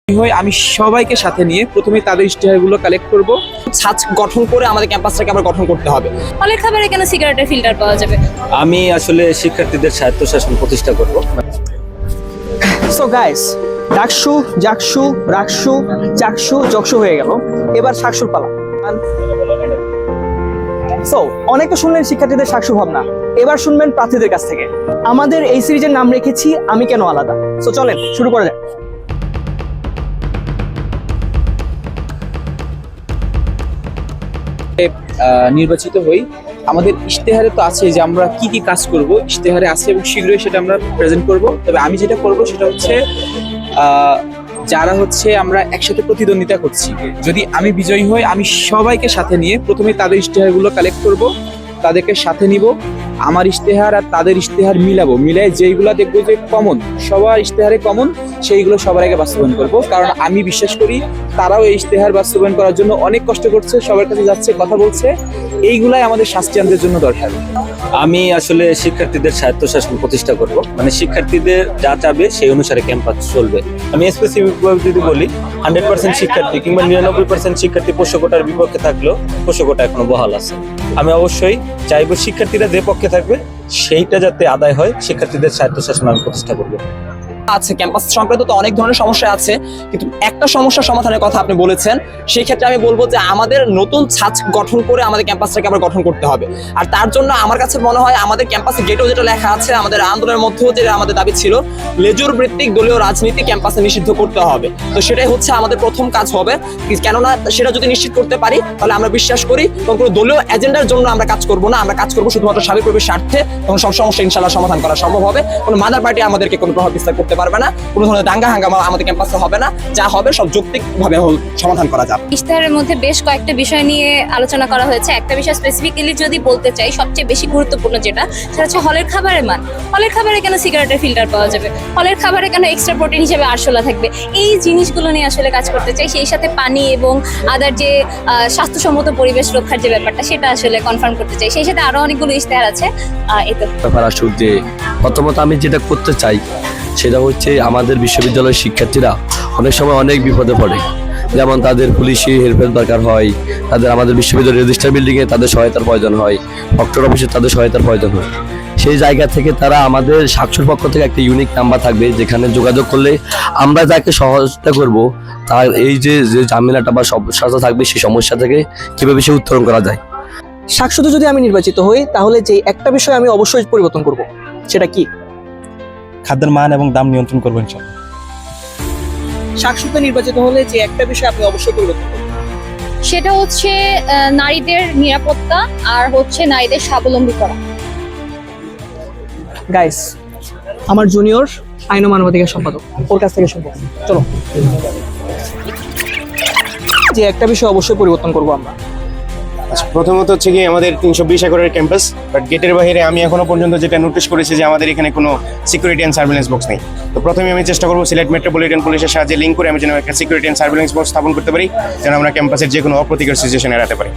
আমি সবাইকে সাথে নিয়ে প্রথমে তাদের ইশতেহারগুলো কালেক্ট করব, ছাঁচ গঠন করে আমাদের ক্যাম্পাসটাকে আবার গঠন করতে হবে। হলের খাবারে কেন সিগারেটের ফিল্টার পাওয়া যাবে? আমি আসলে শিক্ষার্থীদের স্বায়ত্তশাসন প্রতিষ্ঠা করব। সো গাইস, ডাকসু, জাকসু, রাকসু, চাকসু, জকসু হয়ে গেল, এবার শাকসুর পালা। সো অনেক তো শুনলেন শিক্ষার্থীদের শাকসু ভাবনা, এবার শুনবেন প্রার্থীদের কাছ থেকে। আমাদের এই সিরিজের নাম রেখেছি আমি কেন আলাদা। সো চলেন শুরু করা যাক। নির্বাচিত হই। আমাদের ইশতেহারে তো আছে যে আমরা কি কি কাজ করব, ইশতেহারে আছে এবং শীঘ্রই সেটা আমরা প্রেজেন্ট করব। তবে আমি যেটা করব সেটা হচ্ছে যারা আমরা একসাথে প্রতিদ্বন্দ্বিতা করছি, যদি আমি বিজয়ী হই আমি সবাইকে সাথে নিয়ে প্রথমে তাদের ইশতেহারগুলো কালেক্ট করব, তাদেরকে সাথে নিব, আমার ইশতেহার আর তাদের ইশতেহার মিলাই যেইগুলো দেখবো যে কমন, সবার ইশতেহারে কমন, সেইগুলো সবার আগে বাস্তবায়ন করব। কারণ আমি বিশ্বাস করি তারাও এই ইশতেহার বাস্তবায়ন করার জন্য অনেক কষ্ট করছে, সবার কাছে যাচ্ছে, কথা বলছে, এইগুলাই আমাদের শাস্ত্রান্তের জন্য দরকার। আমি আসলে শিক্ষার্থীদের স্বায়ত্তশাসন প্রতিষ্ঠা করব, মানে শিক্ষার্থীদের যা চাবে সেই অনুসারে ক্যাম্পাস চলবে। আমি স্পেসিফিকভাবে যদি বলি, 100% শিক্ষার্থী কিংবা 99% শিক্ষার্থী পোষ্য কোটার বিপক্ষে থাকলেও পোষ্য কোটা এখনো বহাল আছে। আমি অবশ্যই চাইবো শিক্ষার্থীরা যে পক্ষে থাকবে সেইটা যাতে আদায় হয়, শিক্ষার্থীদের স্বায়ত্তশাসন আমি প্রতিষ্ঠা করবো। আছে ক্যাম্পাস সংক্রান্ত তো অনেক ধরনের সমস্যা আছে, কিন্তু একটা সমস্যার সমাধানের কথা আপনি বলেছেন। সেই ক্ষেত্রে আমি বলবো যে আমাদের নতুন ছাঁচ গঠন করে আমাদের ক্যাম্পাসটাকে আবার গঠন করতে হবে। আর তার জন্য আমার কাছে মনে হয় আমাদের ক্যাম্পাসে গেটেও যেটা লেখা আছে, আমাদের আন্দোলনের মধ্যেও যেটা আমাদের দাবি ছিল, লেজুর ভিত্তিক দলীয় রাজনীতি ক্যাম্পাসে নিষিদ্ধ করতে হবে। তো সেটাই হচ্ছে আমাদের প্রথম কাজ হবে, কেননা সেটা যদি নিশ্চিত করতে পারি তাহলে আমরা বিশ্বাস করি কোনো দলীয় এজেন্ডার জন্য আমরা কাজ করব না, আমরা কাজ করবো শুধুমাত্র সার্বিকভাবে স্বার্থে, তখন সব সমস্যা ইনশাল্লাহ সমাধান করা সম্ভব হবে। কোনো মাদার পার্টি আমাদেরকে কোনো প্রভাব বিস্তার করতে পারবে না, কোনো ধরনের দাঙ্গা হাঙ্গামা আমাদের ক্যাম্পাসে হবে না, যা হবে সব যৌক্তিকভাবে সমাধান করা যাবে। ইশতেহারের মধ্যে বেশ কয়েকটা বিষয় নিয়ে আলোচনা করা হয়েছে। একটা বিষয় স্পেসিফিক্যালি যদি বলতে চাই, সবচেয়ে বেশি গুরুত্বপূর্ণ যেটা, সেটা হচ্ছে হলের খাবারের মান। হলের খাবারে কেন সিগারেটের ফিল্টার পাওয়া যাবে? হলের খাবারে কেন এক্সট্রা প্রোটিন হিসেবে আরশোলা থাকবে? এই জিনিসগুলো নিয়ে আসলে কাজ করতে চাই। সেই সাথে পানি এবং আদার যে স্বাস্থ্যসম্মত পরিবেশ রক্ষার যে ব্যাপারটা, সেটা আসলে কনফার্ম করতে চাই। সেই সাথে আরো অনেকগুলো ইশতেহার আছে। এই তো ব্যাপার আসুক যে প্রথমত আমি যেটা করতে চাই সেটা হচ্ছে আমাদের বিশ্ববিদ্যালয়ের শিক্ষার্থীরা অনেক সময় অনেক বিপদে পড়ে, যেমন তাদের পুলিশি হেল্পের দরকার হয়, তাদের আমাদের বিশ্ববিদ্যালয়ের রেজিস্টার বিল্ডিংয়ে তাদের সহায়তার প্রয়োজন হয়, প্রক্টর অফিসে তাদের সহায়তার প্রয়োজন হয়। সেই জায়গা থেকে তারা আমাদের শাকসুর পক্ষ থেকে একটা ইউনিক নাম্বার থাকবে, যেখানে যোগাযোগ করলে আমরা যাকে সহযোগিতা করব তার এই যে ঝামেলাটা বা সমস্যাটা থাকবে, সেই সমস্যা থেকে কীভাবে সে উত্তরণ করা যায়। শাকসুতে যদি আমি নির্বাচিত হই তাহলে যে একটা বিষয় আমি অবশ্যই পরিবর্তন করব, সেটা কি? খাদ্যের মান এবং দাম নিয়ন্ত্রণ করবেন ইনশাআল্লাহ। শাকসুতে নির্বাচিত হলে যে একটা বিষয় আপনি অবশ্যই পরিবর্তন করবেন, সেটা হচ্ছে নারীদের নিরাপত্তা আর হচ্ছে নারীদের স্বাবলম্বী করা। গাইস, আমার জুনিয়র আইন ও মানবাধিকার সম্পাদক, ওর কাছ থেকে শুনবো। চলো, যে একটা বিষয় অবশ্যই পরিবর্তন করবো আমরা। প্রথমত হচ্ছে কি আমাদের 320 একরের ক্যাম্পাস, বাট গেটের বাইরে আমি এখনো পর্যন্ত যেটা নোটিশ করেছি যে আমাদের এখানে কোনো সিকিউরিটি অ্যান্ড সার্ভেলেন্স বক্স নেই। তো প্রথমে আমি চেষ্টা করবো সিলেট মেট্রোপলিটন পুলিশের সাহায্যে লিঙ্ক করে আমি যেন একটা সিকিউরিটি অ্যান্ড সার্ভেলেন্স বক্স স্থাপন করতে পারি, যেন আমরা ক্যাম্পাসের যে কোনো অপ্রীতিকর সিচুয়েশন এড়াতে পারি।